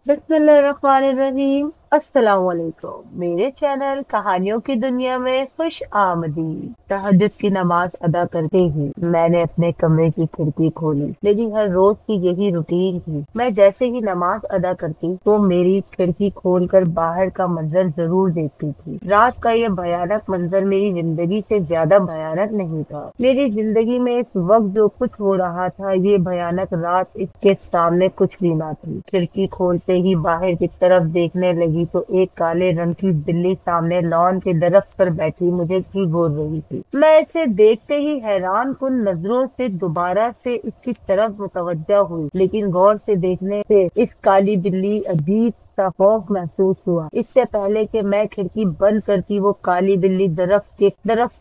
बिस्मिल्लाहिर्रहमानिर्रहीम। अस्सलाम वालेकुम। मेरे चैनल कहानियों की दुनिया में खुश आमदीद। तहज्जुद की नमाज अदा करते ही मैंने अपने कमरे की खिड़की खोली। मेरी हर रोज की यही रूटीन थी। मैं जैसे ही नमाज अदा करती तो मेरी खिड़की खोलकर बाहर का मंजर जरूर देखती थी। रात का यह भयानक मंजर मेरी जिंदगी से ज्यादा भयानक नहीं था। मेरी जिंदगी में इस वक्त जो कुछ हो रहा था, ये भयानक रात इसके सामने कुछ भी ना थी। खिड़की खोलते ही बाहर की तरफ देखने लगी तो एक काले रंग की बिल्ली सामने लॉन के दरख्त पर बैठी मुझे घूर रही थी। मैं इसे देखते ही हैरान कुन नजरों से दोबारा से इसकी तरफ मुतवज्जा हुई, लेकिन गौर से देखने से इस काली बिल्ली अजीब सा खौफ महसूस हुआ। इससे पहले कि मैं खिड़की बंद करती, वो काली बिल्ली दरख्त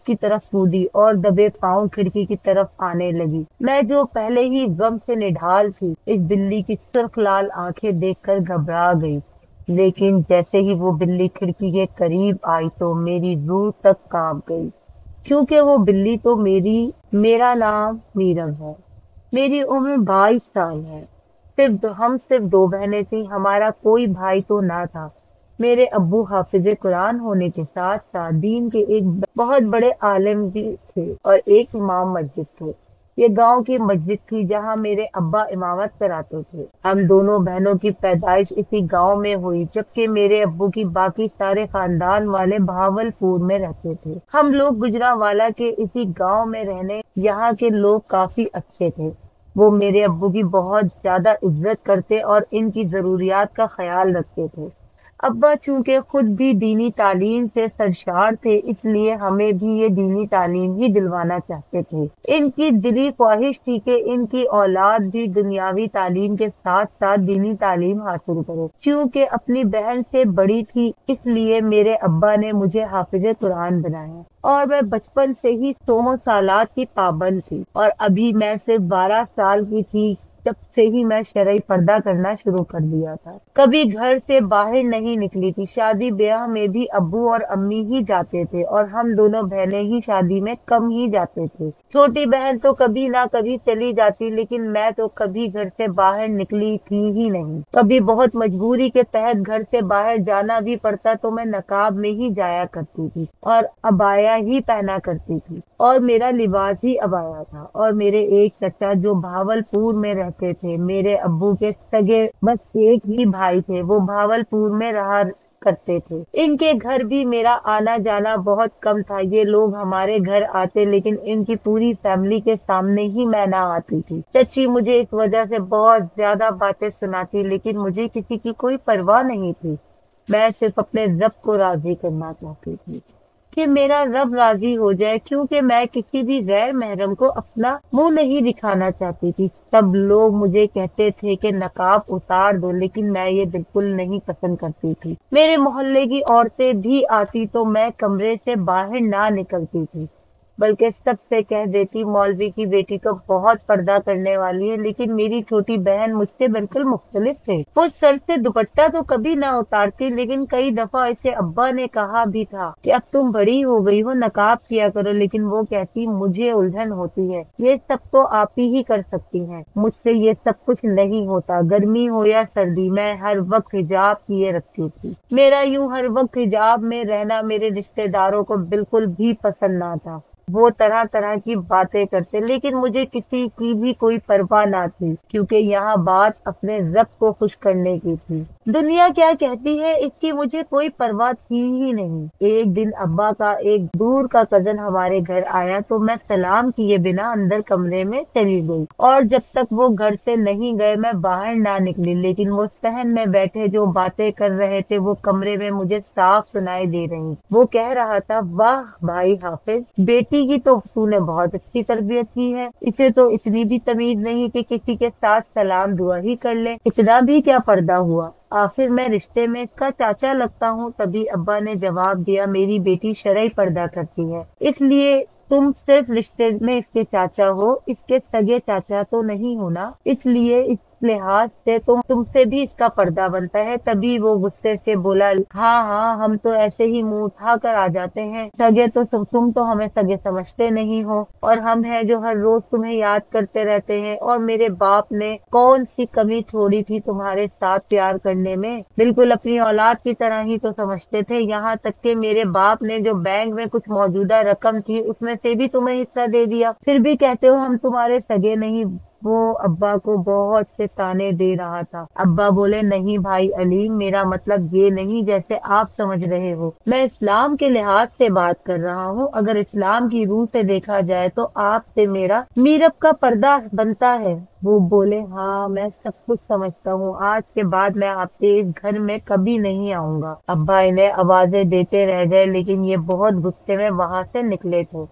की तरफ कूदी और दबे पांव खिड़की की तरफ आने लगी। मैं जो पहले ही गम से निढाल थी, इस बिल्ली की सुर्ख लाल आंखें देखकर घबरा गई। लेकिन जैसे ही वो बिल्ली खिड़की के करीब आई तो मेरी रूह तक कांप गई, क्योंकि वो बिल्ली तो मेरा नाम मीरम है। मेरी उम्र 22 साल है। हम सिर्फ दो बहनें थी, हमारा कोई भाई तो ना था। मेरे अब्बू हाफिज कुरान होने के साथ साथ दीन के एक बहुत बड़े आलिम भी थे और एक इमाम मस्जिद थे। ये गांव की मस्जिद थी जहां मेरे अब्बा इमामत कराते थे। हम दोनों बहनों की पैदाइश इसी गांव में हुई, जबकि मेरे अब्बू की बाकी सारे खानदान वाले भावलपुर में रहते थे। हम लोग गुजरांवाला के इसी गांव में रहने, यहाँ के लोग काफी अच्छे थे। वो मेरे अब्बू की बहुत ज्यादा इज्जत करते और इनकी जरूरियात का ख्याल रखते थे। अब्बा चूंकि खुद भी दीनी तालीम से सरशार थे, इसलिए हमें भी ये दीनी तालीम ही दिलवाना चाहते थे। इनकी दिली ख्वाहिश थी कि इनकी औलाद भी दुनियावी तालीम के साथ साथ दीनी तालीम हासिल करे। चूंकि अपनी बहन से बड़ी थी, इसलिए मेरे अब्बा ने मुझे हाफिज कुरान बनाया और मैं बचपन से ही 100 सालात की पाबंद थी। और अभी मैं सिर्फ 12 साल की थी जब से ही मैं शरई पर्दा करना शुरू कर दिया था। कभी घर से बाहर नहीं निकली थी। शादी ब्याह में भी अब्बू और अम्मी ही जाते थे और हम दोनों बहनें ही शादी में कम ही जाते थे। छोटी बहन तो कभी ना कभी चली जाती, लेकिन मैं तो कभी घर से बाहर निकली थी ही नहीं। कभी बहुत मजबूरी के तहत घर से बाहर जाना भी पड़ता तो मैं नकाब में ही जाया करती थी और अबाया ही पहना करती थी और मेरा लिबास ही अबाया था। और मेरे एक चचा जो भावलपुर में रहते थे, मेरे अब्बू के सगे बस एक ही भाई थे, वो भावलपुर में रहा करते थे। इनके घर भी मेरा आना जाना बहुत कम था। ये लोग हमारे घर आते, लेकिन इनकी पूरी फैमिली के सामने ही मैं ना आती थी। चची मुझे इस वजह से बहुत ज्यादा बातें सुनाती, लेकिन मुझे किसी की कोई परवाह नहीं थी। मैं सिर्फ अपने रब को राजी करना चाहती थी कि मेरा रब राजी हो जाए, क्योंकि मैं किसी भी गैर महरम को अपना मुंह नहीं दिखाना चाहती थी। सब लोग मुझे कहते थे कि नकाब उतार दो, लेकिन मैं ये बिल्कुल नहीं पसंद करती थी। मेरे मोहल्ले की औरतें भी आती तो मैं कमरे से बाहर ना निकलती थी, बल्कि सबसे कह देती मौलवी की बेटी तो बहुत पर्दा करने वाली है। लेकिन मेरी छोटी बहन मुझसे बिल्कुल मुख्तलिफ थे। वो सर से दुपट्टा तो कभी ना उतारती, लेकिन कई दफा इसे अब्बा ने कहा भी था कि अब तुम बड़ी हो गई हो, नकाब किया करो, लेकिन वो कहती मुझे उलझन होती है, ये सब तो आप ही कर सकती हैं, मुझसे ये सब कुछ नहीं होता। गर्मी हो या सर्दी, मैं हर वक्त हिजाब किए रखती थी। मेरा यूं हर वक्त हिजाब में रहना मेरे रिश्तेदारों को बिल्कुल भी पसंद ना था। वो तरह तरह की बातें करते, लेकिन मुझे किसी की भी कोई परवाह ना थी, क्योंकि यहाँ बात अपने रब को खुश करने की थी। दुनिया क्या कहती है इसकी मुझे कोई परवाह थी ही नहीं। एक दिन अब्बा का एक दूर का कजन हमारे घर आया तो मैं सलाम किए बिना अंदर कमरे में चली गई, और जब तक वो घर से नहीं गए मैं बाहर ना निकली। लेकिन वो सहन में बैठे जो बातें कर रहे थे वो कमरे में मुझे साफ सुनाई दे रही। वो कह रहा था, वाह भाई हाफिज, बेटी की तो तूने बहुत अच्छी तरबियत की है। इसे तो इतनी भी तमीज नहीं कि किसी के साथ सलाम दुआ ही कर ले, इतना भी क्या पर्दा हुआ। आखिर मैं रिश्ते में इसका चाचा लगता हूँ। तभी अब्बा ने जवाब दिया, मेरी बेटी शरई पर्दा करती है, इसलिए तुम सिर्फ रिश्ते में इसके चाचा हो, इसके सगे चाचा तो नहीं हो ना, इसलिए लिहाज से तुमसे भी इसका पर्दा बनता है। तभी वो गुस्से से बोला, हाँ हाँ, हम तो ऐसे ही मुंह उठा कर आ जाते हैं। सगे तो तुम तो हमें सगे समझते नहीं हो, और हम हैं जो हर रोज तुम्हें याद करते रहते हैं। और मेरे बाप ने कौन सी कमी छोड़ी थी तुम्हारे साथ प्यार करने में, बिल्कुल अपनी औलाद की तरह ही तो समझते थे। यहाँ तक कि मेरे बाप ने जो बैंक में कुछ मौजूदा रकम थी उसमें से भी तुम्हें हिस्सा दे दिया, फिर भी कहते हो हम तुम्हारे सगे नहीं। वो अब्बा को बहुत से ताने दे रहा था। अब्बा बोले, नहीं भाई अलीम, मेरा मतलब ये नहीं जैसे आप समझ रहे हो। मैं इस्लाम के लिहाज से बात कर रहा हूँ। अगर इस्लाम की रूह से देखा जाए तो आपसे मेरा मीरब का पर्दा बनता है। वो बोले, हाँ मैं सब कुछ समझता हूँ, आज के बाद मैं आपके इस घर में कभी नहीं आऊंगा। अब्बा इन्हें आवाजें देते रह गए, लेकिन ये बहुत गुस्से में वहां से निकले थे।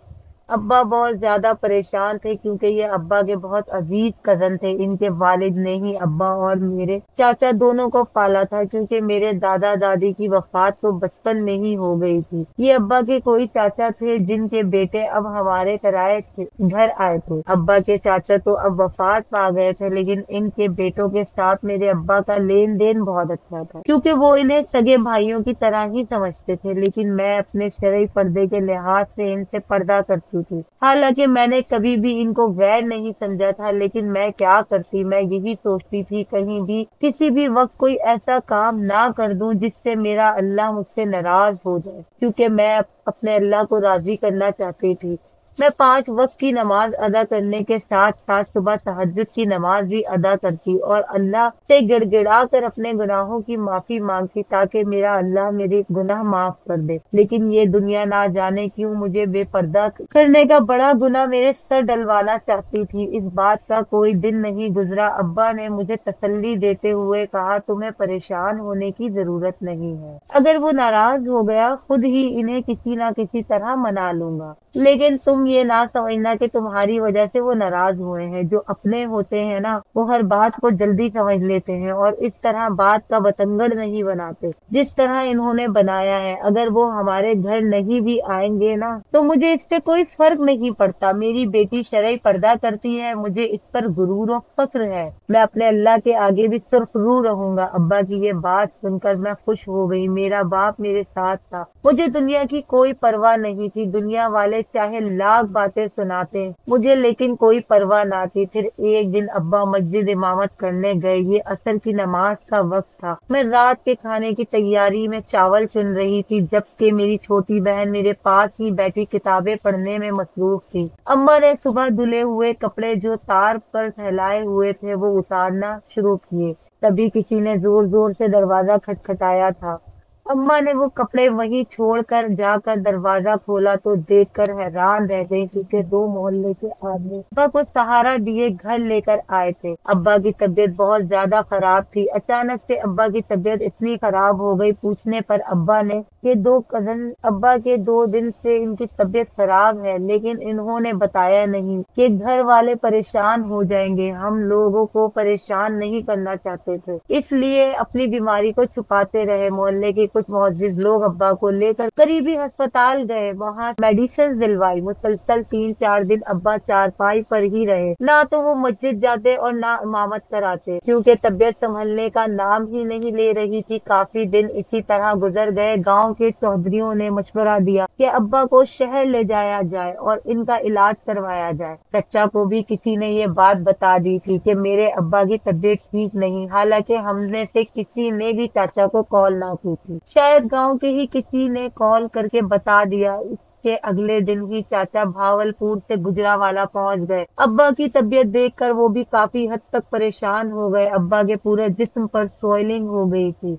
अब्बा बहुत ज्यादा परेशान थे क्योंकि ये अब्बा के बहुत अजीज कजन थे। इनके वालिद ने ही अब्बा और मेरे चाचा दोनों को पाला था, क्योंकि मेरे दादा दादी की वफात तो बचपन में ही हो गई थी। ये अब्बा के कोई चाचा थे जिनके बेटे अब हमारे किराए घर आए थे। अब्बा के चाचा तो अब वफात पा गए थे, लेकिन इनके बेटों के साथ मेरे अब्बा का लेन देन बहुत अच्छा था, क्योंकि वो इन्हें सगे भाइयों की तरह ही समझते थे। लेकिन मैं अपने शरई पर्दे के लिहाज से इनसे पर्दा करती थी। हालांकि मैंने कभी भी इनको गैर नहीं समझा था, लेकिन मैं क्या करती, मैं यही सोचती थी कहीं भी किसी भी वक्त कोई ऐसा काम ना कर दूं जिससे मेरा अल्लाह मुझसे नाराज हो जाए, क्योंकि मैं अपने अल्लाह को राजी करना चाहती थी। मैं 5 वक्त की नमाज अदा करने के साथ साथ सुबह तहज्जुद की नमाज भी अदा करती और अल्लाह से गिड़गिड़ा कर अपने गुनाहों की माफी मांगती, ताकि मेरा अल्लाह मेरे गुनाह माफ कर दे। लेकिन ये दुनिया ना जाने क्यों मुझे बेपर्दा करने का बड़ा गुनाह मेरे सर डलवाना चाहती थी। इस बात का कोई दिन नहीं गुजरा, अब्बा ने मुझे तसल्ली देते हुए कहा, तुम्हें परेशान होने की जरूरत नहीं है। अगर वो नाराज हो गया, खुद ही इन्हें किसी ना किसी तरह मना लूंगा। लेकिन तुम ये ना समझना कि तुम्हारी वजह से वो नाराज हुए हैं। जो अपने होते हैं ना, वो हर बात को जल्दी समझ लेते हैं और इस तरह बात का बतंगड़ नहीं बनाते जिस तरह इन्होंने बनाया है। अगर वो हमारे घर नहीं भी आएंगे ना, तो मुझे इससे कोई फर्क नहीं पड़ता। मेरी बेटी शरई पर्दा करती है, मुझे इस पर गुरूर और फक्र है। मैं अपने अल्लाह के आगे भी सुरखरू रहूंगा। अब्बा की ये बात सुनकर मैं खुश हो गई। मेरा बाप मेरे साथ था, मुझे दुनिया की कोई परवाह नहीं थी। दुनिया वाले चाहे लाख बातें सुनाते मुझे, लेकिन कोई परवाह ना थी। फिर एक दिन अब्बा मस्जिद इमामत करने गए। ये असर की नमाज का वक्त था। मैं रात के खाने की तैयारी में चावल चुन रही थी, जबकि मेरी छोटी बहन मेरे पास ही बैठी किताबें पढ़ने में मसरूफ थी। अम्मा ने सुबह धुले हुए कपड़े जो तार पर फैलाए हुए थे वो उतारना शुरू किए। तभी किसी ने जोर जोर से दरवाजा खटखटाया था। अम्मा ने वो कपड़े वहीं छोड़कर जाकर दरवाजा खोला तो देखकर हैरान रह गई, क्योंकि 2 मोहल्ले के आदमी अब्बा को सहारा दिए घर लेकर आए थे। अब्बा की तबीयत बहुत ज्यादा खराब थी। अचानक से अब्बा की तबीयत इतनी खराब हो गई, पूछने पर अब्बा ने ये 2 कजन अब्बा के 2 दिन से इनकी तबीयत खराब है, लेकिन इन्होंने बताया नहीं कि घर वाले परेशान हो जाएंगे। हम लोगों को परेशान नहीं करना चाहते थे, इसलिए अपनी बीमारी को छुपाते रहे। मोहल्ले के कुछ मुअज्जिज लोग अब्बा को लेकर करीबी अस्पताल गए, वहाँ मेडिसिन दिलवाई। मुसलसल 3-4 दिन अब्बा चारपाई पर ही रहे। ना तो वो मस्जिद जाते और ना इमामत कराते, क्योंकि तबीयत संभलने का नाम ही नहीं ले रही थी। काफी दिन इसी तरह गुजर गए। गांव के चौधरियों ने मशवरा दिया कि अब्बा को शहर ले जाया जाए और इनका इलाज करवाया जाए। चचा को भी किसी ने ये बात बता दी थी कि मेरे अब्बा की तबीयत ठीक नहीं। हालांकि हमने से किसी ने भी चाचा को कॉल ना की थी। शायद गांव के ही किसी ने कॉल करके बता दिया। के अगले दिन ही चाचा भावलपुर से गुजरावाला पहुंच गए। अब्बा की तबीयत देखकर वो भी काफी हद तक परेशान हो गए। अब्बा के पूरे जिस्म पर स्वेलिंग हो गई थी,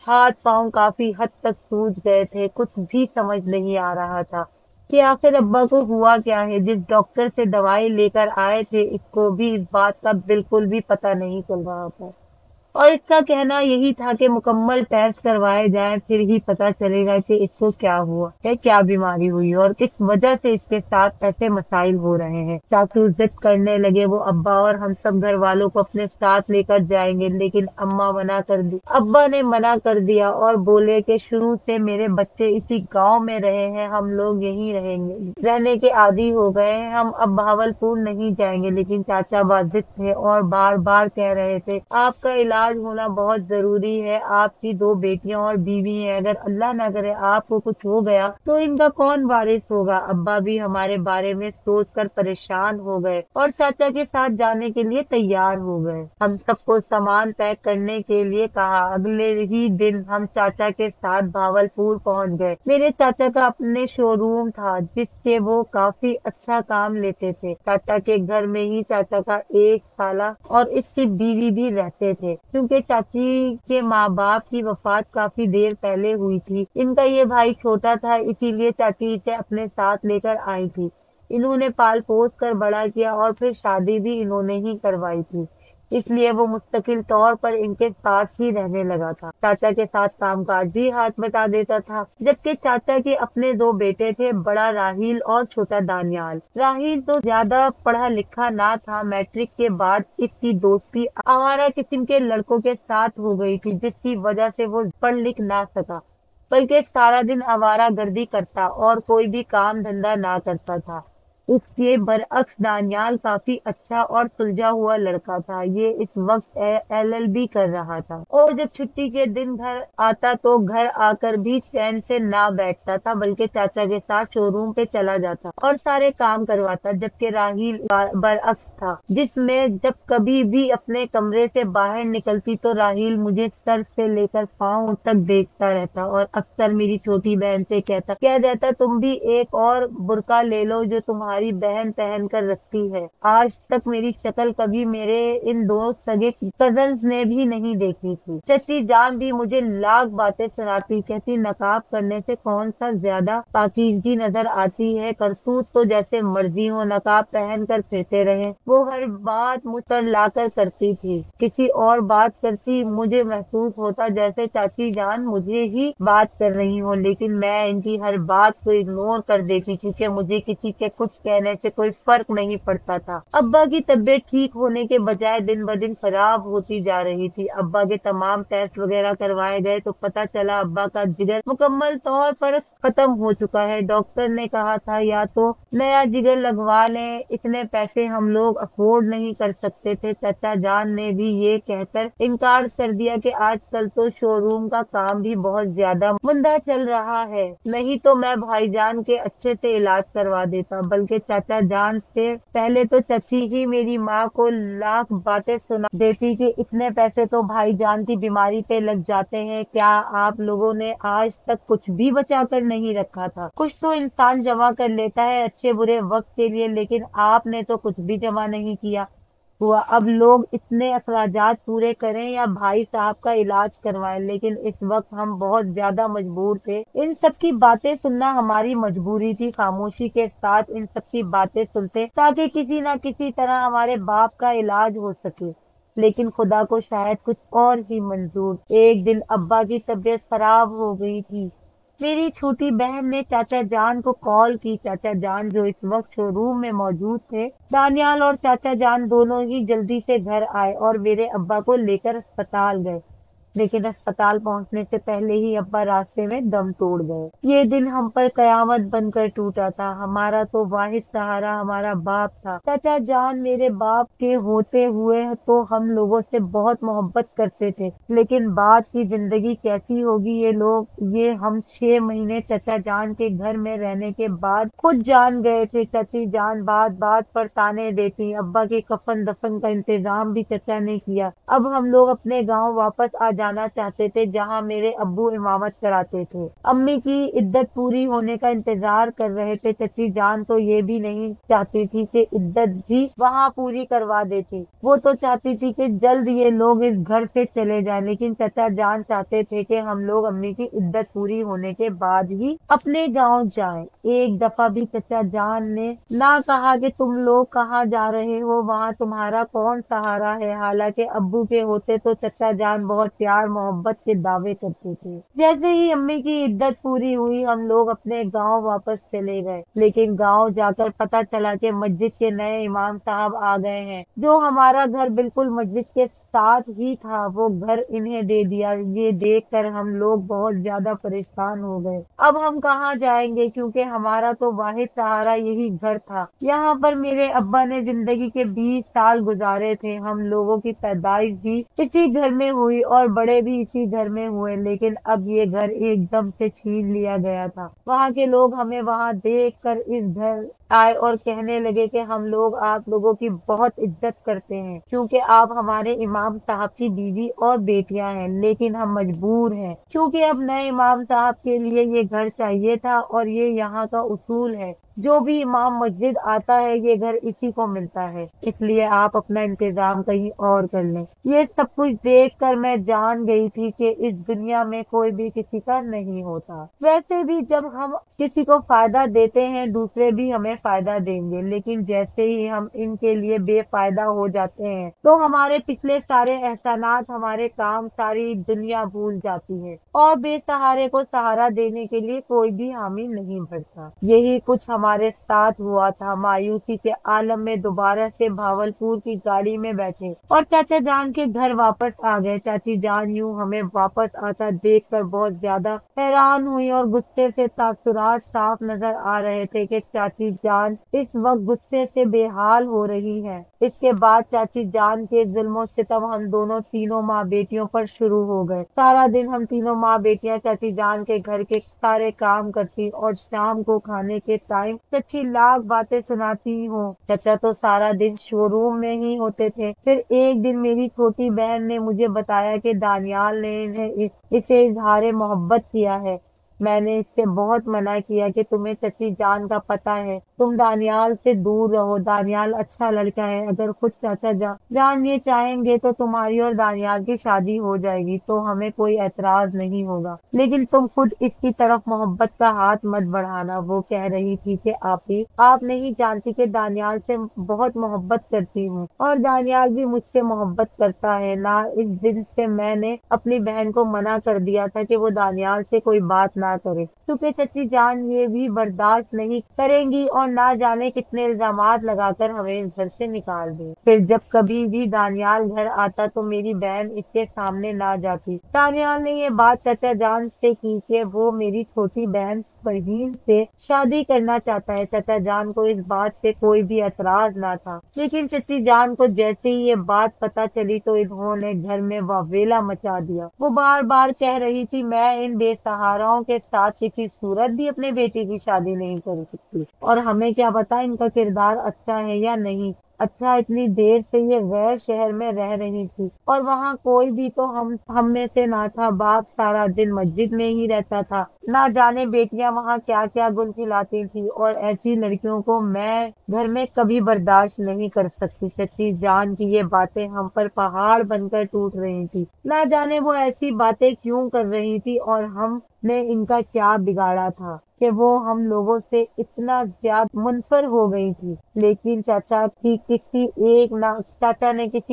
हाथ पांव काफी हद तक सूज गए थे। कुछ भी समझ नहीं आ रहा था कि आखिर अब्बा को हुआ क्या है। जिस डॉक्टर से दवाई लेकर आए थे, इसको भी इस बात का बिल्कुल भी पता नहीं चल रहा था। और इसका कहना यही था कि मुकम्मल टेस्ट करवाए जाए, फिर ही पता चलेगा कि इसको क्या हुआ है, क्या बीमारी हुई और किस वजह से इसके साथ ऐसे मसाइल हो रहे हैं। चाचू जिद करने लगे वो अब्बा और हम सब घर वालों को अपने साथ लेकर जाएंगे, लेकिन अम्मा मना कर दी। अब्बा ने मना कर दिया और बोले कि शुरू से मेरे बच्चे इसी गांव में रहे हैं, हम लोग यहीं रहेंगे, रहने के आदी हो गए हैं, हम अब भावलपुर नहीं जाएंगे। लेकिन चाचा बाजिद थे और बार बार कह रहे थे आपका इलाज होना बहुत जरूरी है, आपकी 2 बेटियां और बीवी हैं, अगर अल्लाह ना करे आपको कुछ हो गया तो इनका कौन वारिस होगा। अब्बा भी हमारे बारे में सोचकर परेशान हो गए और चाचा के साथ जाने के लिए तैयार हो गए। हम सबको सामान पैक करने के लिए कहा। अगले ही दिन हम चाचा के साथ भावलपुर पहुंच गए। मेरे चाचा का अपने शोरूम था जिससे वो काफी अच्छा काम लेते थे। चाचा के घर में ही चाचा का एक साला और इसकी बीवी भी रहते थे। क्योंकि चाची के माँ बाप की वफात काफी देर पहले हुई थी, इनका ये भाई छोटा था, इसीलिए चाची इसे अपने साथ लेकर आई थी। इन्होंने पाल पोस कर बड़ा किया और फिर शादी भी इन्होंने ही करवाई थी, इसलिए वो मुस्तकिल तौर पर इनके साथ ही रहने लगा था। चाचा के साथ कामकाज भी हाथ बटा देता था। जबकि चाचा के अपने 2 बेटे थे, बड़ा राहील और छोटा दानियाल। राहील तो ज्यादा पढ़ा लिखा ना था, मैट्रिक के बाद इसकी दोस्ती आवारा किस्म के लड़कों के साथ हो गई थी, जिसकी वजह से वो पढ़ लिख ना सका, बल्कि सारा दिन आवारा गर्दी करता और कोई भी काम धंधा ना करता था। इसके बरअक्स दानियाल काफी अच्छा और सुलझा हुआ लड़का था। ये इस वक्त LLB कर रहा था और जब छुट्टी के दिन घर आता तो घर आकर भी चैन से ना बैठता था, बल्कि चाचा के साथ शोरूम पे चला जाता और सारे काम करवाता। जबकि राहील बरअक्स था, जिसमें जब कभी भी अपने कमरे से बाहर निकलती तो राहील मुझे सर से लेकर पाँव तक देखता रहता और अक्सर मेरी छोटी बहन से कह देता तुम भी एक और बुर्का ले लो जो तुम्हारी बहन पहन कर रखती है। आज तक मेरी शक्ल कभी मेरे इन 2 सगे कजन्स ने भी नहीं देखी थी। चची जान भी मुझे लाख बातें सुनाती, कहती नकाब करने से कौन सा ज्यादा पाकीज़गी नजर आती है, करतूत तो जैसे मर्जी हो, नकाब पहन कर फिरते रहे। वो हर बात मुझ पर लाकर करती थी। किसी और बात करती मुझे महसूस होता जैसे चाची जान मुझे ही बात कर रही हो, लेकिन मैं इनकी हर बात को इग्नोर कर देती थी कि मुझे किसी के कुछ कहने से कोई फर्क नहीं पड़ता था। अब्बा की तबीयत ठीक होने के बजाय दिन ब दिन खराब होती जा रही थी। अब्बा के तमाम टेस्ट वगैरह करवाए गए तो पता चला अब्बा का जिगर मुकम्मल तौर पर खत्म हो चुका है। डॉक्टर ने कहा था या तो नया जिगर लगवा लें, इतने पैसे हम लोग अफोर्ड नहीं कर सकते थे। चाचा जान ने भी ये कहकर इनकार कर दिया कि आजकल तो शोरूम का काम भी बहुत ज्यादा मंदा चल रहा है, नहीं तो मैं भाईजान के अच्छे से इलाज करवा देता। बल्कि चाचा जान से पहले तो चची ही मेरी माँ को लाख बातें सुना देती कि इतने पैसे तो भाईजान की बीमारी पे लग जाते हैं, क्या आप लोगों ने आज तक कुछ भी बचा कर नहीं रखा था? कुछ तो इंसान जमा कर लेता है अच्छे बुरे वक्त के लिए, लेकिन आपने तो कुछ भी जमा नहीं किया हुआ। अब लोग इतने अखराजात पूरे करें या भाई साहब का इलाज करवाएं, लेकिन इस वक्त हम बहुत ज्यादा मजबूर थे। इन सब की बातें सुनना हमारी मजबूरी थी। खामोशी के साथ इन सब की बातें सुनते ताकि किसी न किसी तरह हमारे बाप का इलाज हो सके, लेकिन खुदा को शायद कुछ और ही मंजूर। एक दिन अब्बा की तबीयत खराब हो गई थी। मेरी छोटी बहन ने चाचा जान को कॉल की। चाचा जान जो इस वक्त शोरूम में मौजूद थे, दानियाल और चाचा जान दोनों ही जल्दी से घर आए और मेरे अब्बा को लेकर अस्पताल गए। लेकिन अस्पताल पहुंचने से पहले ही अब्बा रास्ते में दम तोड़ गए। ये दिन हम पर कयामत बनकर टूटा था। हमारा तो वाहिद सहारा हमारा बाप था। चाचा जान मेरे बाप के होते हुए तो हम लोगों से बहुत मोहब्बत करते थे, लेकिन बाद की जिंदगी कैसी होगी ये हम 6 महीने चाचा जान के घर में रहने के बाद खुद जान गए थे। चाची जान बात बात पर ताने देती। अब्बा के कफन दफन का इंतजाम भी चाचा ने किया। अब हम लोग अपने गाँव वापस आ जाना चाहते थे जहाँ मेरे अब्बू इमामत कराते थे। अम्मी की इद्दत पूरी होने का इंतजार कर रहे थे। चची जान तो ये भी नहीं चाहती थी कि इद्दत भी वहाँ पूरी करवा देती। वो तो चाहती थी कि जल्द ये लोग इस घर से चले जाएं, लेकिन चचा जान चाहते थे कि हम लोग अम्मी की इद्दत पूरी होने के बाद ही अपने गांव जाएं। एक दफा भी चचा जान ने ना कहा कि तुम लोग कहाँ जा रहे हो, वहाँ तुम्हारा कौन सहारा है। हालांकि अब्बू के होते तो चचा जान बहुत प्यार मोहब्बत के दावे करते थे। जैसे ही अम्मी की इद्दत पूरी हुई हम लोग अपने गांव वापस चले गए, लेकिन गांव जाकर पता चला कि मस्जिद के नए इमाम साहब आ गए हैं। जो हमारा घर बिल्कुल मस्जिद के साथ ही था वो घर इन्हें दे दिया। ये देखकर हम लोग बहुत ज्यादा परेशान हो गए। अब हम कहाँ जाएंगे, क्योंकि हमारा तो वाहिद सहारा यही घर था। यहाँ पर मेरे अब्बा ने जिंदगी के 20 साल गुजारे थे। हम लोगों की पैदाइश भी इसी घर में हुई और बड़े भी इसी घर में हुए, लेकिन अब ये घर एकदम से छीन लिया गया था। वहाँ के लोग हमें वहाँ देख कर इस घर आए और कहने लगे कि हम लोग आप लोगों की बहुत इज्जत करते हैं, क्योंकि आप हमारे इमाम साहब की बीवी और बेटियां हैं। लेकिन हम मजबूर हैं, क्योंकि अब नए इमाम साहब के लिए ये घर चाहिए था और ये यहाँ का उसूल है। जो भी इमाम मस्जिद आता है ये घर इसी को मिलता है, इसलिए आप अपना इंतजाम कहीं और कर लें। ये सब कुछ देखकर मैं जान गई थी कि इस दुनिया में कोई भी किसी का नहीं होता। वैसे भी जब हम किसी को फायदा देते हैं दूसरे भी हमें फायदा देंगे, लेकिन जैसे ही हम इनके लिए बेफायदा हो जाते हैं तो हमारे पिछले सारे एहसानात, हमारे काम, सारी दुनिया भूल जाती है और बेसहारे को सहारा देने के लिए कोई भी हामी नहीं भरता। यही कुछ हमारे साथ हुआ था। मायूसी के आलम में दोबारा से भावलपुर की गाड़ी में बैठे और चाचा जान के घर वापस आ गए। चाची जान यूं हमें वापस आता देखकर बहुत ज्यादा हैरान हुई और गुस्से से तासुरात साफ नजर आ रहे थे कि चाची जान इस वक्त गुस्से से बेहाल हो रही है। इसके बाद चाची जान के जुल्म सितम हम दोनों तीनों माँ बेटियों पर शुरू हो गए। सारा दिन हम तीनों माँ बेटियां चाची जान के घर के सारे काम करती और शाम को खाने के टाइम सच्ची लाख बातें सुनाती हूँ। चाचा तो सारा दिन शोरूम में ही होते थे। फिर एक दिन मेरी छोटी बहन ने मुझे बताया कि दानियाल ने इसे इजहार मोहब्बत किया है। मैंने इससे बहुत मना किया कि तुम्हें चची जान का पता है, तुम दानियाल से दूर रहो। दानियाल अच्छा लड़का है, अगर खुद चाचा जान ये चाहेंगे तो तुम्हारी और दानियाल की शादी हो जाएगी, तो हमें कोई एतराज नहीं होगा। लेकिन तुम खुद इसकी तरफ मोहब्बत का हाथ मत बढ़ाना। वो कह रही थी कि आप नहीं जानती कि दानियाल से बहुत मोहब्बत करती हूँ और दानियाल भी मुझसे मोहब्बत करता है ना। इस दिन से मैंने अपनी बहन को मना कर दिया था कि वो दानियाल से कोई बात ना करे, क्योंकि चची जान ये भी बर्दाश्त नहीं करेंगी और ना जाने कितने इल्जामात लगाकर हमें इस घर से निकाल दे। फिर जब कभी भी दानियाल घर आता तो मेरी बहन इसके सामने ना जाती। दानियाल ने ये बात चाचा जान से की कि वो मेरी छोटी बहन फरहीन से शादी करना चाहता है। चाचा जान को इस बात से कोई भी एतराज ना था, लेकिन चची जान को जैसे ही ये बात पता चली तो इन्होंने घर में वावेला मचा दिया। वो बार बार कह रही थी मैं इन बेसहाराओं के साथ किसी सूरत भी अपने बेटे की शादी नहीं कर सकती, और हमें क्या पता इनका किरदार अच्छा है या नहीं। अच्छा, इतनी देर से ये गैर शहर में रह रही थी और वहाँ कोई भी तो हम में से ना था। बाप सारा दिन मस्जिद में ही रहता था, ना जाने बेटियां वहाँ क्या क्या गुल खिलाती थी, और ऐसी लड़कियों को मैं घर में कभी बर्दाश्त नहीं कर सकती। सच्ची जान की ये बातें हम पर पहाड़ बनकर टूट रही थी। ना जाने वो ऐसी बातें क्यों कर रही थी और हमने इनका क्या बिगाड़ा था कि वो हम लोगों से इतना ज्यादा मुनफर हो गई थी। लेकिन चाचा ने किसी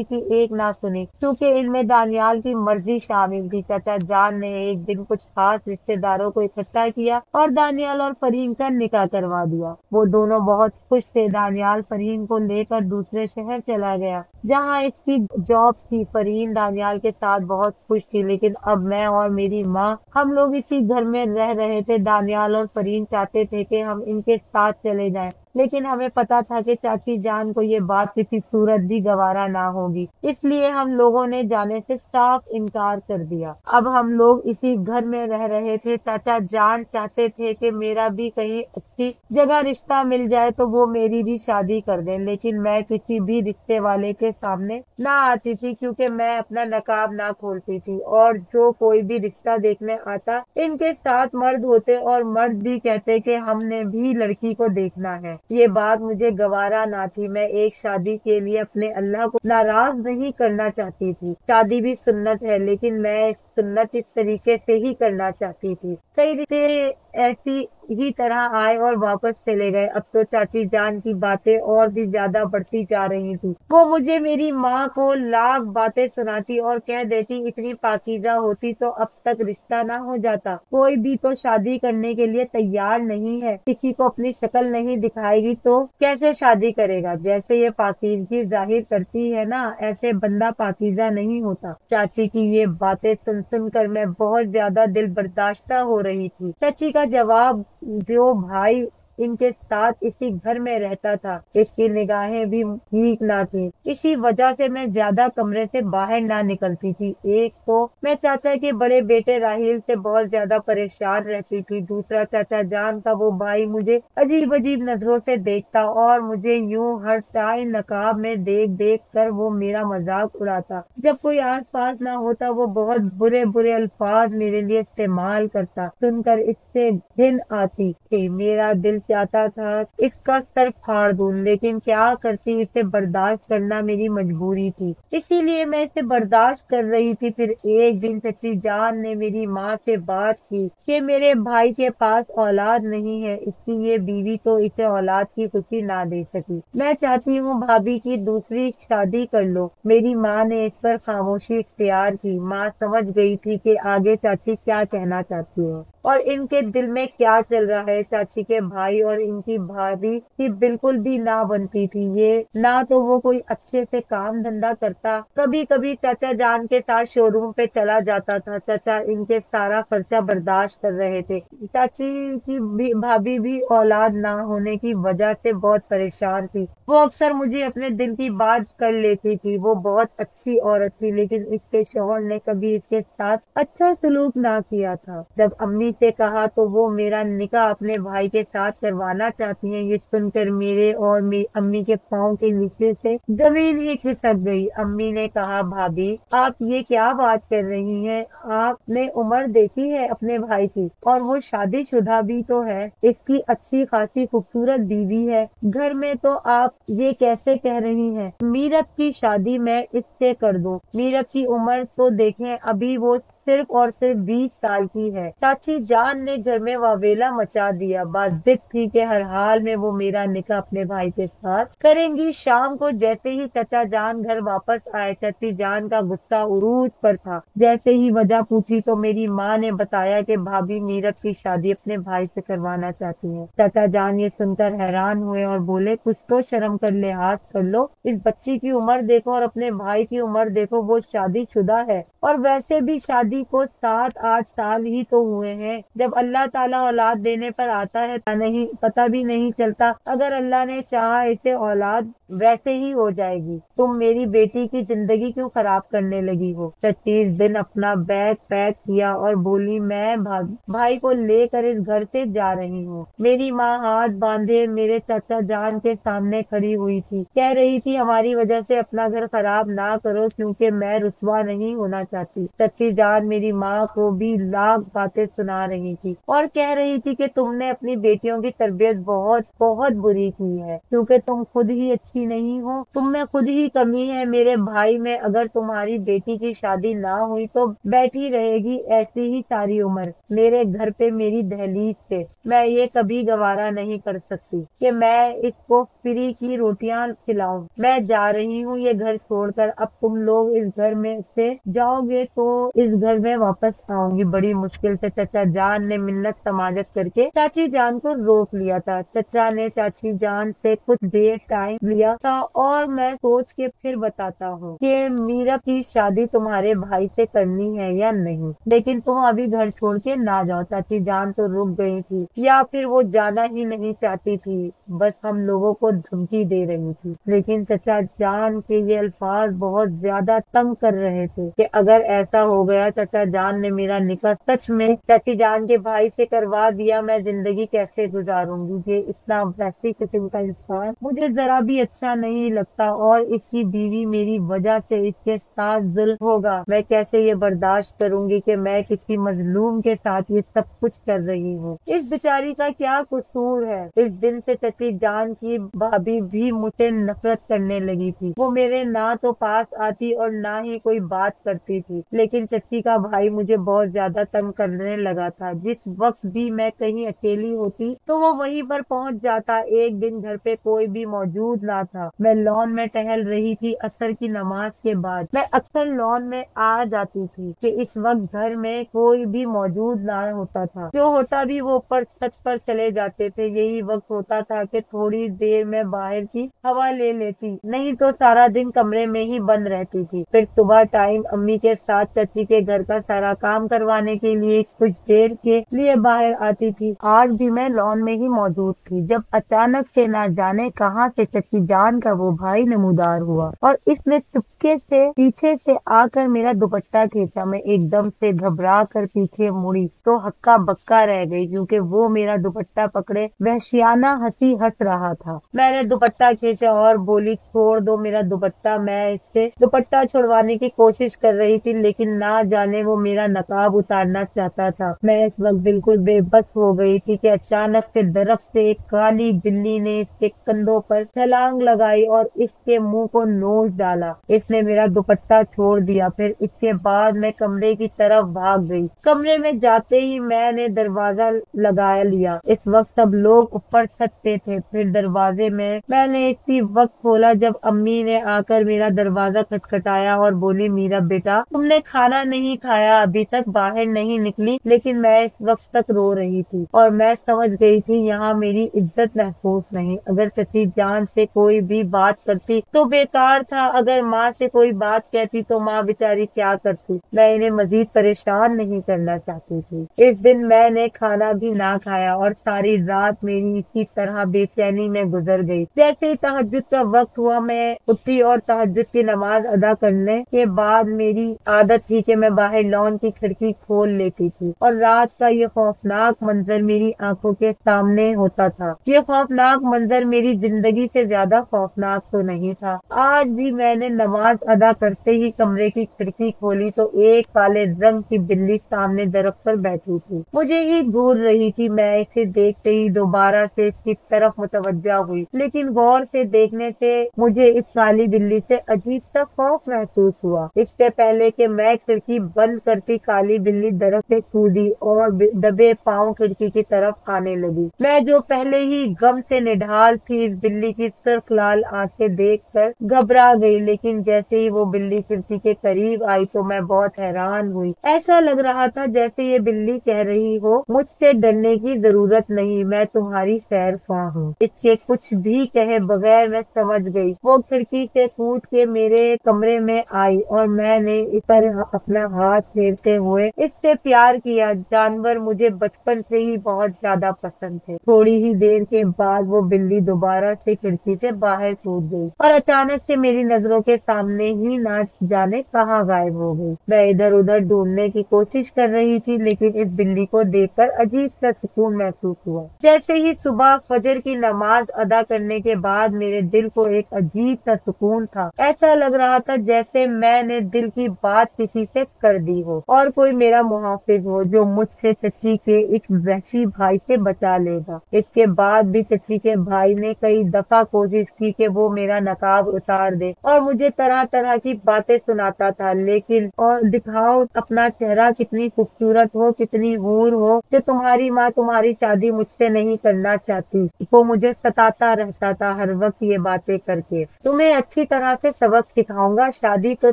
की एक ना सुनी, क्योंकि इनमें दानियाल की मर्जी शामिल थी। चाचा जान ने एक दिन कुछ खास रिश्तेदारों को इकट्ठा किया और दानियाल और फरीन का निकाह करवा दिया। वो दोनों बहुत खुश थे। दानियाल फरीन को लेकर दूसरे शहर चला गया जहाँ इसकी जॉब थी। फरीन दानियाल के साथ बहुत खुश थी, लेकिन अब मैं और मेरी माँ हम लोग इसी घर में रह रहे थे। दानियाल और फरीन चाहते थे कि हम इनके साथ चले जाएं, लेकिन हमें पता था कि चाची जान को ये बात किसी सूरत भी गवारा ना होगी, इसलिए हम लोगों ने जाने से साफ इनकार कर दिया। अब हम लोग इसी घर में रह रहे थे। चाचा जान चाहते थे कि मेरा भी कहीं अच्छी जगह रिश्ता मिल जाए तो वो मेरी भी शादी कर दें, लेकिन मैं किसी भी रिश्ते वाले के सामने ना आती थी क्योंकि मैं अपना नकाब ना खोलती थी, और जो कोई भी रिश्ता देखने आता इनके साथ मर्द होते और मर्द भी कहते कि हमने भी लड़की को देखना है। ये बात मुझे गवारा ना थी। मैं एक शादी के लिए अपने अल्लाह को नाराज नहीं करना चाहती थी। शादी भी सुन्नत है, लेकिन मैं सुन्नत इस तरीके से ही करना चाहती थी। कई रिश्ते ऐसी ही तरह आए और वापस चले गए। अब तो चाची जान की बातें और भी ज्यादा बढ़ती जा रही थी। वो मुझे मेरी माँ को लाख बातें सुनाती और कह देती इतनी पाकीज़ा होती तो अब तक रिश्ता ना हो जाता। कोई भी तो शादी करने के लिए तैयार नहीं है, किसी को अपनी शक्ल नहीं दिखाएगी तो कैसे शादी करेगा। जैसे ये पाकीज़गी जाहिर करती है ना, ऐसे बंदा पाकीज़ा नहीं होता। चाची की ये बातें सुन सुन कर मैं बहुत ज्यादा दिल बर्दाश्ता हो रही थी। चाची का जवाब, जो भाई इनके साथ इसी घर में रहता था, इसकी निगाहें भी ठीक ना थी। इसी वजह से मैं ज्यादा कमरे से बाहर ना निकलती थी। एक तो मैं चाचा के बड़े बेटे राहिल से बहुत ज्यादा परेशान रहती थी, दूसरा चाचा जान का वो भाई मुझे अजीब अजीब नजरों से देखता और मुझे यूं हर टाइम नकाब में देख देख कर वो मेरा मजाक उड़ाता। जब कोई आस पास ना होता वो बहुत बुरे बुरे अल्फाज मेरे लिए इस्तेमाल करता। सुनकर इससे घिन आती थी। मेरा दिल चाहता था इसका सर फाड़ दूं, लेकिन क्या करती, इसे बर्दाश्त करना मेरी मजबूरी थी, इसीलिए मैं इसे बर्दाश्त कर रही थी। फिर एक दिन चाची जान ने मेरी माँ से बात की कि मेरे भाई के पास औलाद नहीं है, इसकी ये बीवी तो इसे औलाद की खुशी ना दे सकी। मैं चाहती हूँ भाभी की दूसरी शादी कर लो। मेरी माँ ने इस पर खामोशी इख्तियार की। माँ समझ गई थी कि आगे चाची क्या कहना चाहती है और इनके दिल में क्या चल रहा है। चाची के भाई और इनकी भाभी की बिल्कुल भी ना बनती थी। ये ना तो वो कोई अच्छे से काम धंधा करता, कभी कभी चाचा जान के साथ शोरूम पे चला जाता था। चाचा इनके सारा खर्चा बर्दाश्त कर रहे थे। चाची की भाभी भी औलाद ना होने की वजह से बहुत परेशान थी। वो अक्सर मुझे अपने दिल की बात कर लेती थी। वो बहुत अच्छी औरत थी, लेकिन इसके शौहर ने कभी इसके साथ अच्छा सलूक ना किया था। जब अम्मी से कहा तो वो मेरा निकाह अपने भाई के साथ करवाना चाहती हैं। ये सुनकर मेरे और मेरी अम्मी के पाँव के नीचे से जमीन ही खिसक गई। अम्मी ने कहा, भाभी आप ये क्या बात कर रही हैं? आपने उम्र देखी है अपने भाई की, और वो शादीशुदा भी तो है। इसकी अच्छी खासी खूबसूरत बीवी है। घर में तो आप ये कैसे कह रही हैं? मीरत की शादी मैं इससे कर दूं। मीरत की उम्र तो देखें, अभी वो सिर्फ और सिर्फ 20 साल की है। चाची जान ने घर में वावेला मचा दिया। बात जिद थी कि हर हाल में वो मेरा निकाह अपने भाई के साथ करेंगी। शाम को जैसे ही चाचा जान घर वापस आए, चाची जान का गुस्सा उरूज पर था। जैसे ही वजह पूछी तो मेरी माँ ने बताया कि भाभी मीरत की शादी अपने भाई से करवाना चाहती है। चाचा जान ये सुनकर हैरान हुए और बोले, कुछ तो शर्म कर लिहाज कर लो। इस बच्ची की उम्र देखो और अपने भाई की उम्र देखो, वो शादीशुदा है, और वैसे भी शादी को 7-8 साल ही तो हुए हैं। जब अल्लाह ताला औलाद देने पर आता है नहीं पता भी नहीं चलता। अगर अल्लाह ने चाहा इसे औलाद वैसे ही हो जाएगी। तुम मेरी बेटी की जिंदगी क्यों खराब करने लगी हो? 25 दिन अपना बैग पैक किया और बोली, मैं भाई को लेकर इस घर से जा रही हूँ। मेरी माँ हाथ बांधे मेरे चाचा जान के सामने खड़ी हुई थी। कह रही थी, हमारी वजह से अपना घर खराब ना करो, क्योंकि मैं रुसवा नहीं होना चाहती। चाची जान मेरी माँ को भी लाख बातें सुना रही थी और कह रही थी कि तुमने अपनी बेटियों की तरबियत बहुत बहुत बुरी की है, क्योंकि तुम खुद ही अच्छी नहीं हो। तुम में खुद ही कमी है। मेरे भाई में अगर तुम्हारी बेटी की शादी ना हुई तो बैठी रहेगी ऐसी ही सारी उम्र मेरे घर पे मेरी दहलीज पे। मैं ये कभी गवारा नहीं कर सकती कि मैं इसको फ्री की रोटियां खिलाऊं। मैं जा रही हूँ ये घर छोड़कर। अब तुम लोग इस घर में से जाओगे तो इस घर घर में वापस आऊंगी। बड़ी मुश्किल से चचा जान ने मिन्नत समाजत करके चाची जान को रोक लिया था। चचा ने चाची जान से कुछ देर टाइम लिया था और मैं सोच के फिर बताता हूँ कि मीरा की शादी तुम्हारे भाई से करनी है या नहीं, लेकिन तुम अभी घर छोड़ के ना जाओ। चाची जान तो रुक गई थी, या फिर वो जाना ही नहीं चाहती थी, बस हम लोगों को धमकी दे रही थी। लेकिन चचा जान के ये अल्फाज बहुत ज्यादा तंग कर रहे थे कि अगर ऐसा हो गया चचा जान ने मेरा निकाह सच में चाची जान के भाई से करवा दिया, मैं जिंदगी कैसे गुजारूंगी। ये इतना वैसी किस्म का इंसान मुझे जरा भी अच्छा नहीं लगता और इसकी बीवी मेरी वजह से इसके साथ जुल्म होगा। मैं कैसे ये बर्दाश्त करूंगी कि मैं किसी मजलूम के साथ ये सब कुछ कर रही हूँ। इस बेचारी का क्या कसूर है। इस दिन से चाची जान की भाभी भी मुझसे नफरत करने लगी थी। वो मेरे ना तो पास आती और ना ही कोई बात करती थी। लेकिन चाची का भाई मुझे बहुत ज्यादा तंग करने लगा था। जिस वक्त भी मैं कहीं अकेली होती तो वो वहीं पर पहुंच जाता। एक दिन घर पे कोई भी मौजूद ना था। मैं लॉन में टहल रही थी असर की नमाज के बाद। मैं अक्सर लॉन में आ जाती थी कि इस वक्त घर में कोई भी मौजूद ना होता था। जो होता भी वो ऊपर छत पर चले जाते थे। यही वक्त होता था कि थोड़ी देर में बाहर की हवा ले लेती, नहीं तो सारा दिन कमरे में ही बंद रहती थी। फिर सुबह टाइम अम्मी के साथ चाची के घर का सारा काम करवाने के लिए कुछ देर के लिए बाहर आती थी। आज भी मैं लॉन में ही मौजूद थी जब अचानक से ना जाने कहां से चाची जान का वो भाई नमूदार हुआ और इसने चुपके से पीछे से आकर मेरा दुपट्टा खींचा। मैं एकदम से घबरा कर पीछे मुड़ी तो हक्का बक्का रह गई, क्योंकि वो मेरा दुपट्टा पकड़े वहशियाना हंसी हंस रहा था। मैंने दुपट्टा खींचा और बोली, छोड़ दो मेरा दुपट्टा। मैं इससे दुपट्टा छुड़वाने की कोशिश कर रही थी, लेकिन ना जाने वो मेरा नकाब उतारना चाहता था। मैं इस वक्त बिल्कुल बेबस हो गई थी कि अचानक से दरख्त से एक काली बिल्ली ने इसके कंधों पर छलांग लगाई और इसके मुंह को नोच डाला। इसने मेरा दुपट्टा छोड़ दिया। फिर इसके बाद मैं कमरे की तरफ भाग गई। कमरे में जाते ही मैंने दरवाजा लगा लिया। इस वक्त सब लोग ऊपर छत पे थे। फिर दरवाजे में मैंने इसी वक्त खोला जब अम्मी ने आकर मेरा दरवाजा खटखटाया और बोली, मीरा बेटा तुमने खाना नहीं खाया, अभी तक बाहर नहीं निकली। लेकिन मैं इस वक्त तक रो रही थी और मैं समझ गई थी यहाँ मेरी इज्जत महफूज नहीं। अगर चाची जान से कोई भी बात करती तो बेकार था, अगर माँ से कोई बात कहती तो माँ बेचारी क्या करती। मैं इन्हें मजीद परेशान नहीं करना चाहती थी। इस दिन मैंने खाना भी ना खाया और सारी रात मेरी इसी तरह बेचैनी में गुजर गई। जैसे ही तहज्जुद का वक्त हुआ मैं उठी और तहज्जुद की नमाज अदा करने के बाद मेरी आदत थी कि मैं बाहर लॉन की खिड़की खोल लेती थी और रात का ये खौफनाक मंजर मेरी आंखों के सामने होता था। ये खौफनाक मंजर मेरी जिंदगी से ज्यादा खौफनाक तो नहीं था। आज भी मैंने नमाज अदा करते ही कमरे की खिड़की खोली तो एक काले रंग की बिल्ली सामने दरख्त पर बैठी थी। मुझे ही घूर रही थी। मैं इसे देखते ही दोबारा से इसकी तरफ मुतवज्जा हुई, लेकिन गौर से देखने से मुझे इस काली बिल्ली से अजीब सा खौफ महसूस हुआ। इससे पहले कि मैं खिड़की बंद करती काली बिल्ली दरख्त से कूदी और दबे पांव खिड़की की तरफ आने लगी। मैं जो पहले ही गम से निढाल थी इस बिल्ली की सुर्ख लाल आंखें देखकर घबरा गई। लेकिन जैसे ही वो बिल्ली खिड़की के करीब आई तो मैं बहुत हैरान हुई। ऐसा लग रहा था जैसे ये बिल्ली कह रही हो, मुझसे डरने की जरूरत नहीं, मैं तुम्हारी सैर ख्वाह हूँ। इसके कुछ भी कहे बगैर मैं समझ गई। वो खिड़की से कूद के मेरे कमरे में आई और मैंने इस पर अपना हाथ फेरते हुए इससे प्यार किया। जानवर मुझे बचपन से ही बहुत ज्यादा पसंद थे। थोड़ी ही देर के बाद वो बिल्ली दोबारा से खिड़की से बाहर कूद गई और अचानक से मेरी नजरों के सामने ही ना जाने कहाँ गायब हो गई। मैं इधर उधर ढूंढने की कोशिश कर रही थी, लेकिन इस बिल्ली को देखकर अजीब सा सुकून महसूस हुआ। जैसे ही सुबह फजर की नमाज अदा करने के बाद मेरे दिल को एक अजीब सा सुकून था। ऐसा लग रहा था जैसे मैंने दिल की बात किसी से कर दी हो और कोई मेरा मुहाफिज हो जो मुझसे चची के एक वहशी भाई से बचा लेगा। इसके बाद भी चची के भाई ने कई दफा कोशिश की कि वो मेरा नकाब उतार दे और मुझे तरह तरह की बातें सुनाता था, लेकिन और दिखाओ अपना चेहरा कितनी खूबसूरत हो, कितनी हूर हो, कि तुम्हारी माँ तुम्हारी शादी मुझसे नहीं करना चाहती। वो मुझे सताता रहता था हर वक्त ये बातें करके। तुम्हें अच्छी तरह से सबक सिखाऊंगा, शादी तो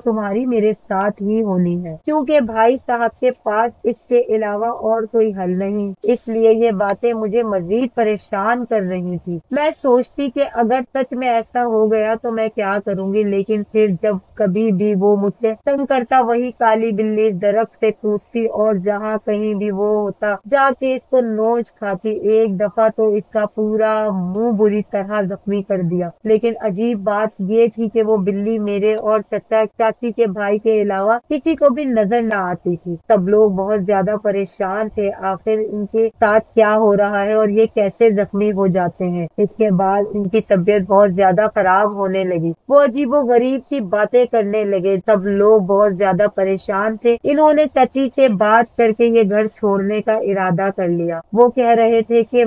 तुम्हारी मेरे साथ ही होनी है, क्योंकि भाई साहब के पास इसके अलावा और कोई हल नहीं। इसलिए ये बातें मुझे मजीद परेशान कर रही थी। मैं सोचती कि अगर सच में ऐसा हो गया तो मैं क्या करूंगी, लेकिन फिर जब कभी भी वो मुझसे तंग करता वही काली बिल्ली दरख्त से कूदती और जहाँ कहीं भी वो होता जाके इसको नोच खाती। एक दफा तो इसका पूरा मुंह बुरी तरह जख्मी कर दिया। लेकिन अजीब बात ये थी कि वो बिल्ली मेरे और चचा चाची के भाई के अलावा किसी को भी नजर न आती थी। सब लोग बहुत ज्यादा परेशान थे, आखिर इनके साथ क्या हो रहा है और ये कैसे जख्मी हो जाते हैं। इसके बाद इनकी तबीयत बहुत ज्यादा खराब होने लगी। वो अजीबो गरीब सी बातें करने लगे। सब लोग बहुत ज्यादा परेशान थे। इन्होंने चाची से बात करके ये घर छोड़ने का इरादा कर लिया। वो कह रहे थे कि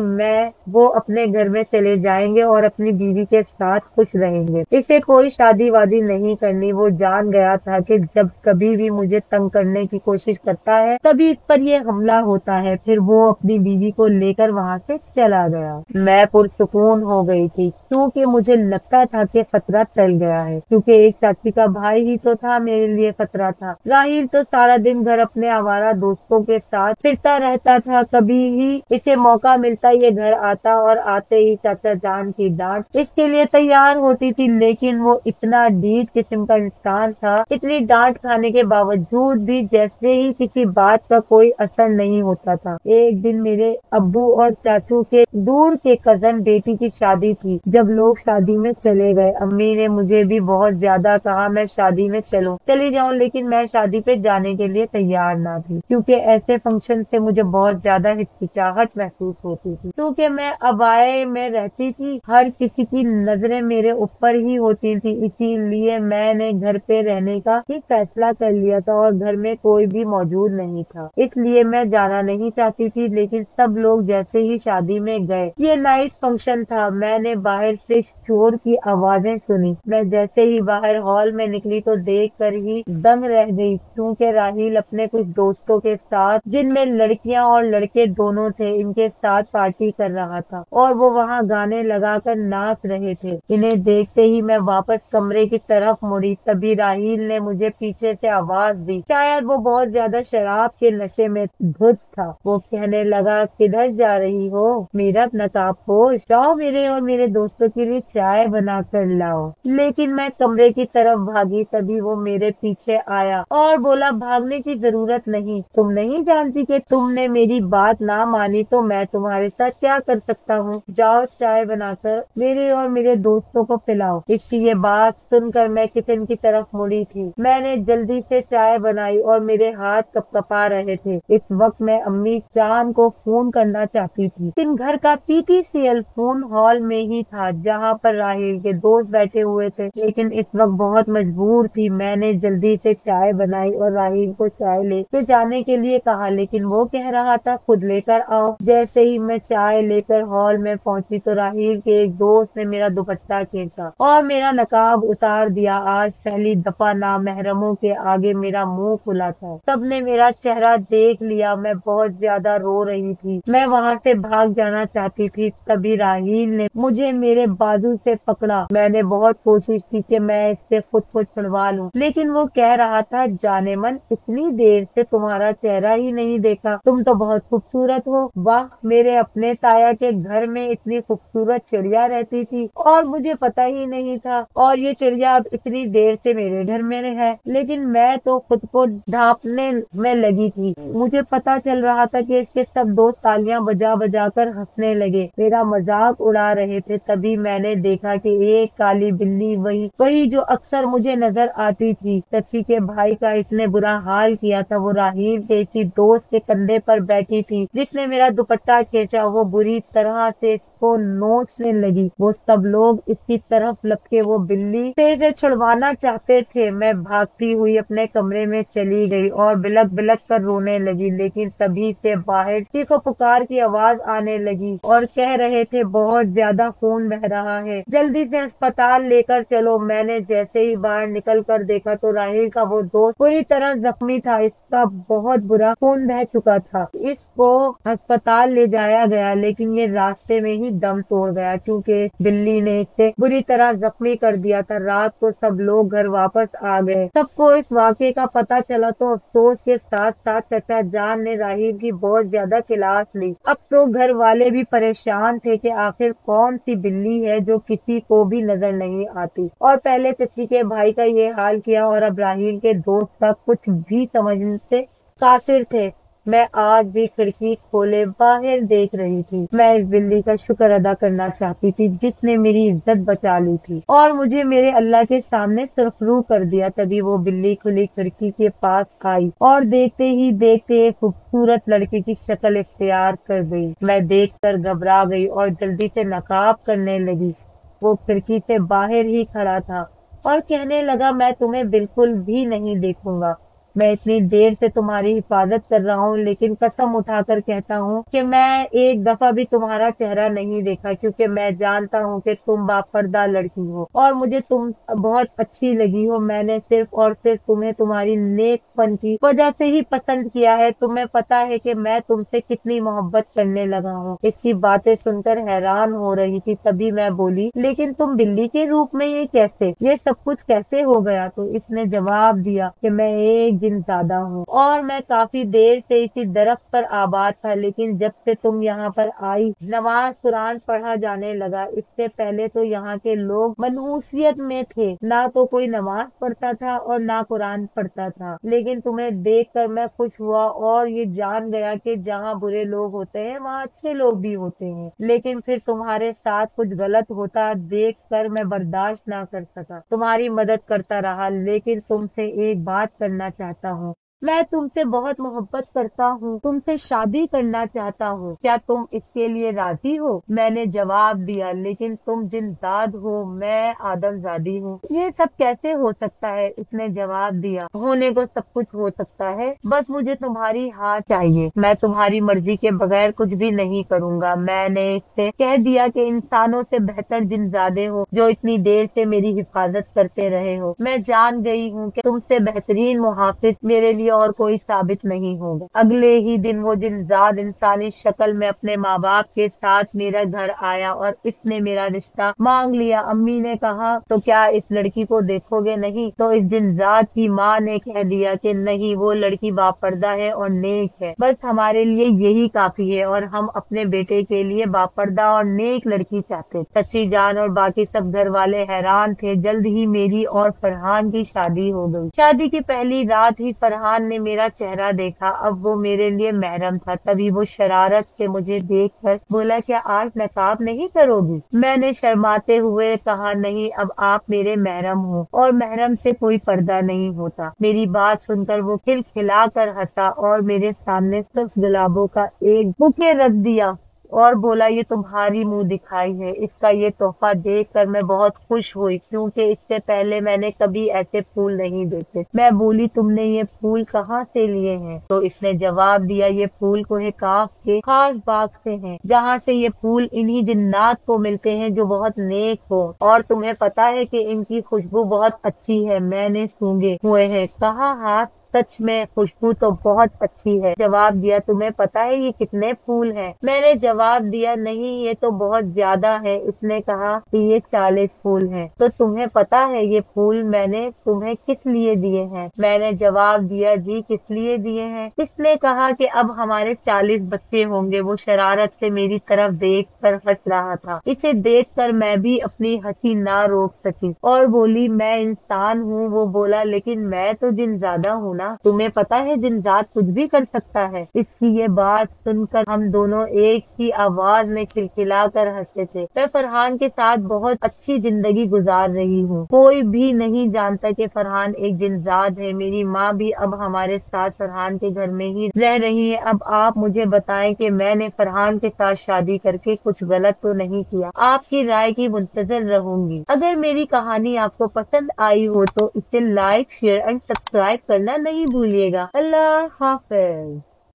वो अपने घर में चले जाएंगे और अपनी बीवी के साथ खुश रहेंगे। इसे कोई शादी वादी नहीं करनी। वो जान गया था कि जब कभी भी मुझे तंग करने की कोशिश करता है तभी इस पर ये हमला होता है। फिर वो अपनी बीवी को लेकर वहाँ से चला गया। मैं पुरसुकून हो गई थी क्योंकि मुझे लगता था कि खतरा टल गया है, क्योंकि एक चाची का भाई ही तो था मेरे लिए खतरा था। राहिल तो सारा दिन घर अपने आवारा दोस्तों के साथ फिरता रहता था। कभी ही इसे मौका मिलता ये घर आता और आते ही चाचा जान की डांट इसके लिए तैयार होती थी। लेकिन वो इतना ढीठ किस्म का इंसान था, इतनी डांट खाने के बावजूद भी जैसे ही किसी बात का कोई असर नहीं होता था। एक दिन मेरे अब्बू और चाचू के दूर के कजन बेटी की शादी थी। जब लोग शादी में चले गए, अम्मी ने मुझे भी बहुत ज्यादा कहा मैं शादी में चली जाऊं, लेकिन मैं शादी पे जाने के लिए तैयार ना थी, क्योंकि ऐसे फंक्शन से मुझे बहुत ज्यादा हिचकिचाहट महसूस होती थी। क्योंकि मैं अबाए में रहती थी, हर किसी की नजरें मेरे ऊपर ही होती थी। इसीलिए मैंने घर पे रहने का ही फैसला कर लिया था और घर में कोई भी मौजूद नहीं था, इसलिए मैं जाना नहीं चाहती थी। लेकिन सब लोग जैसे ही शादी में गए, ये नाइट फंक्शन था, मैंने बाहर से शोर की आवाजें सुनी। मैं जैसे ही बाहर हॉल में निकली तो देख कर ही दंग रह गई, क्योंकि राहिल अपने कुछ दोस्तों के साथ, जिनमें लड़कियां और लड़के दोनों थे, इनके साथ पार्टी कर रहा था और वो वहाँ गाने लगाकर नाच रहे थे। इन्हें देखते ही मैं वापस कमरे की तरफ मुड़ी। तभी राहिल ने मुझे पीछे से आवाज दी। शायद वो बहुत ज्यादा शराब के नशे में धुत था। वो कहने लगा, किधर जा रही हो? मेरा नकाब पोश, जाओ मेरे और मेरे दोस्तों के लिए चाय बना कर लाओ। लेकिन मैं कमरे की तरफ भागी। तभी वो मेरे पीछे आया और बोला, भागने की जरूरत नहीं, तुम नहीं जानती कि तुमने मेरी बात ना मानी तो मैं तुम्हारे साथ क्या कर सकता हूँ। जाओ चाय बनाकर मेरे और मेरे दोस्तों को पिलाओ। इसकी ये बात सुनकर मैं किचन की तरफ मुड़ी थी। मैंने जल्दी से चाय बनाई और मेरे हाथ कपकपा रहे थे। इस वक्त मैं अम्मी जान को फोन करना चाहती थी, लेकिन घर का PTCL फोन हॉल में ही था जहाँ पर राहिल के दोस्त बैठे हुए थे। लेकिन इस वक्त बहुत मजबूर थी। मैंने जल्दी से चाय बनाई और राहिल को चाय लेके जाने के लिए कहा, लेकिन वो कह रहा था खुद लेकर आओ। जैसे ही मैं चाय लेकर हॉल में पहुंची तो राहिल के एक दोस्त ने मेरा दुपट्टा खींचा और मेरा नकाब उतार दिया। आज पहली दफा नामहरमों के आगे मेरा मुंह खुला था। सबने मेरा चेहरा देख लिया। मैं बहुत ज्यादा रो रही थी। मैं वहाँ से भाग जाना चाहती थी। तभी राहिल ने मुझे मेरे बाजू से पकड़ा। मैंने बहुत कोशिश की कि मैं इससे खुद को छुड़वा लूं, लेकिन वो कह रहा था, जाने मन, इतनी देर से तुम्हारा चेहरा ही नहीं देखा, तुम तो बहुत खूबसूरत हो। वाह, मेरे अपने ताया के घर में इतनी खूबसूरत चिड़िया रहती थी और मुझे पता ही नहीं था, और ये चिड़िया अब इतनी देर से मेरे घर में है। लेकिन मैं तो खुद को ढांपने में लगी थी। मुझे पता चल रहा था कि इसके सब दोस्त तालियां बजा बजा कर हंसने लगे, मेरा मजाक उड़ा रहे थे। तभी मैंने देखा कि एक काली बिल्ली, वही जो अक्सर मुझे नजर आती थी, चाची के भाई का इसने बुरा हाल किया था, वो राहिल के इसी दोस्त के कंधे पर बैठी थी जिसने मेरा दुपट्टा खींचा। वो बुरी तरह से इसको नोचने लगी। वो सब लोग इसकी तरफ लपके वो बिल्ली से इसे छुड़वाना चाहते थे। मैं भागती हुई अपने कमरे में चली गई और बिलक बिलक कर रोने लगी। लेकिन सभी से बाहर चीखो पुकार की आवाज आने लगी और कह रहे थे, बहुत ज्यादा खून बह रहा है, जल्दी से अस्पताल लेकर चलो। मैंने जैसे ही बाहर निकल कर देखा तो राहिल का वो दोस्त पूरी तरह जख्मी था। इसका बहुत बुरा खून बह चुका था। इसको अस्पताल ले जाया गया, लेकिन ये रास्ते में ही दम तोड़ गया, क्योंकि बिल्ली ने इसे बुरी तरह जख्मी कर दिया था। रात को सब लोग घर वापस आ गए। सबको इस वाक़े का पता पता चला तो अफसोस के साथ साथ चचा जान ने राहिल की बहुत ज्यादा क्लास ली। अब तो घर वाले भी परेशान थे कि आखिर कौन सी बिल्ली है जो किसी को भी नजर नहीं आती। और पहले चची के भाई का ये हाल किया और अब राहिल के दोस्त का कुछ भी समझने से कासिर थे। मैं आज भी खिड़की खोले बाहर देख रही थी। मैं इस बिल्ली का शुक्र अदा करना चाहती थी जिसने मेरी इज्जत बचा ली थी और मुझे मेरे अल्लाह के सामने सरफरू कर दिया। तभी वो बिल्ली खुली खिड़की के पास आई और देखते ही देखते एक खूबसूरत लड़के की शक्ल इख्तियार कर गई। मैं देखकर घबरा गई और जल्दी से नकाब करने लगी। वो खिड़की से बाहर ही खड़ा था और कहने लगा, मैं तुम्हें बिल्कुल भी नहीं देखूंगा। मैं इतनी देर से तुम्हारी हिफाजत कर रहा हूँ, लेकिन कसम उठाकर कहता हूँ कि मैं एक दफा भी तुम्हारा चेहरा नहीं देखा, क्योंकि मैं जानता हूँ कि तुम बापर्दा लड़की हो और मुझे तुम बहुत अच्छी लगी हो। मैंने सिर्फ और सिर्फ तुम्हें तुम्हारी नेकपन की वजह से ही पसंद किया है। तुम्हें पता है कि मैं तुमसे कितनी मोहब्बत करने लगा हूँ। इसकी बातें सुनकर हैरान हो रही थी। तभी मैं बोली, लेकिन तुम बिल्ली के रूप में ये कैसे, ये सब कुछ कैसे हो गया? तो इसने जवाब दिया कि मैं एक दिन ज्यादा हूँ और मैं काफी देर से इसी दरख्त पर आबाद था, लेकिन जब से तुम यहाँ पर आई नमाज कुरान पढ़ा जाने लगा। इससे पहले तो यहाँ के लोग मनहूसियत में थे, ना तो कोई नमाज पढ़ता था और ना कुरान पढ़ता था। लेकिन तुम्हें देखकर मैं खुश हुआ और ये जान गया कि जहाँ बुरे लोग होते हैं वहाँ अच्छे लोग भी होते हैं। लेकिन फिर तुम्हारे साथ कुछ गलत होता देख कर मैं बर्दाश्त ना कर सका। तुम्हारी मदद करता रहा, लेकिन तुमसे एक बात करना चाहता हूँ। मैं तुमसे बहुत मोहब्बत करता हूँ, तुमसे शादी करना चाहता हूँ। क्या तुम इसके लिए राजी हो? मैंने जवाब दिया, लेकिन तुम जिनदाद हो, मैं आदमजादी हूँ। ये सब कैसे हो सकता है? इसने जवाब दिया, होने को सब कुछ हो सकता है, बस मुझे तुम्हारी हाँ चाहिए। मैं तुम्हारी मर्जी के बगैर कुछ भी नहीं करूँगा। मैंने इससे कह दिया कि इंसानों से बेहतर जिनजादे हो जो इतनी देर से मेरी हिफाजत करते रहे हो। मैं जान गई हूँ कि तुमसे बेहतरीन मुहाफिज मेरे लिए और कोई साबित नहीं होगा। अगले ही दिन वो जिनजाद इंसानी शक्ल में अपने माँ बाप के साथ मेरा घर आया और इसने मेरा रिश्ता मांग लिया। अम्मी ने कहा, तो क्या इस लड़की को देखोगे नहीं? तो इस जिनजाद की माँ ने कह दिया कि नहीं, वो लड़की बापर्दा है और नेक है, बस हमारे लिए यही काफी है और हम अपने बेटे के लिए बापर्दा और नेक लड़की चाहते। चची जान और बाकी सब घर वाले हैरान थे। जल्द ही मेरी और फरहान की शादी हो गई। शादी की पहली रात ही फरहान ने मेरा चेहरा देखा। अब वो मेरे लिए महरम था। तभी वो शरारत से मुझे देखकर बोला, क्या आज नकाब नहीं करोगी? मैंने शर्माते हुए कहा, नहीं, अब आप मेरे महरम हो और महरम से कोई पर्दा नहीं होता। मेरी बात सुनकर वो खिलखिलाकर हंसा और मेरे सामने 10 गुलाबों का एक बुके रख दिया और बोला, ये तुम्हारी मुंह दिखाई है। इसका ये तोहफा देखकर मैं बहुत खुश हुई, क्योंकि इससे पहले मैंने कभी ऐसे फूल नहीं देखे। मैं बोली, तुमने ये फूल कहाँ से लिए हैं? तो इसने जवाब दिया, ये फूल कोहे काफ के खास बाग से हैं, जहाँ से ये फूल इन्हीं जिन्नात को मिलते हैं जो बहुत नेक हो, और तुम्हें पता है कि इनकी खुशबू बहुत अच्छी है। मैंने सूंघे हुए हैं। कहा, हाथ सच में खुशबू तो बहुत अच्छी है। जवाब दिया, तुम्हें पता है ये कितने फूल हैं? मैंने जवाब दिया, नहीं, ये तो बहुत ज्यादा है। इसने कहा कि ये 40 फूल हैं। तो तुम्हें पता है ये फूल मैंने तुम्हें किस लिए दिए हैं? मैंने जवाब दिया, जी, किस लिए दिए हैं? इसने कहा कि अब हमारे 40 बच्चे होंगे। वो शरारत से मेरी तरफ देख कर हंस रहा था। इसे देख कर मैं भी अपनी हंसी ना रोक सकी और बोली, मैं इंसान हूँ। वो बोला, लेकिन मैं तो जिनजादा हूँ ना। तुम्हें पता है जिनजाद कुछ भी कर सकता है। इसकी ये बात सुनकर हम दोनों एक ही आवाज में खिलखिला कर हंसे थे। मैं फरहान के साथ बहुत अच्छी जिंदगी गुजार रही हूँ। कोई भी नहीं जानता कि फरहान एक जिनजाद है। मेरी माँ भी अब हमारे साथ फरहान के घर में ही रह रही है। अब आप मुझे बताएं कि मैंने फरहान के साथ शादी करके कुछ गलत तो नहीं किया? आपकी राय की मुंतजर रहूंगी। अगर मेरी कहानी आपको पसंद आई हो तो इसे लाइक, शेयर एंड सब्सक्राइब करना नहीं भूलिएगा। अल्लाह हाफिज।